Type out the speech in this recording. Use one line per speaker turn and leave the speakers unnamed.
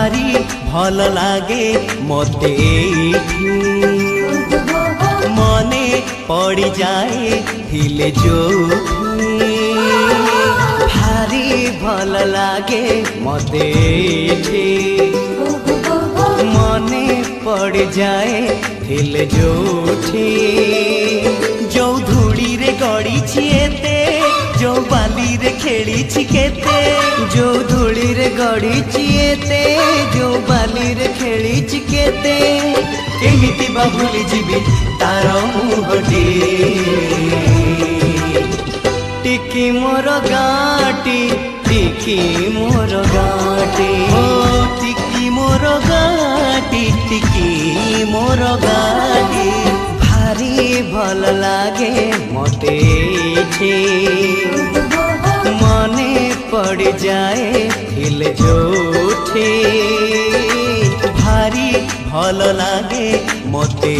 भारी भल लागे मते एठी मने पड़ी जाए हिले जोठी भारी भल लागे मते एठी मने पड़ जाए हिले जोठी जो धूड़ी रे गड़ी छिएते जो बाली रे खेली छिकेते जो धूड़ी रे गड़ी छिएते जो बाली रे खेली छिकेते केमिति बा भूली जीवी तार मुहटी टिकी मोर गाटी टिकी मोर गाटी ओ टिकी मोर गाटी टिकी मोर गाटी भारी भल लागे मते मने पड़ जाए हिले जोठी भारी भल लागे मते।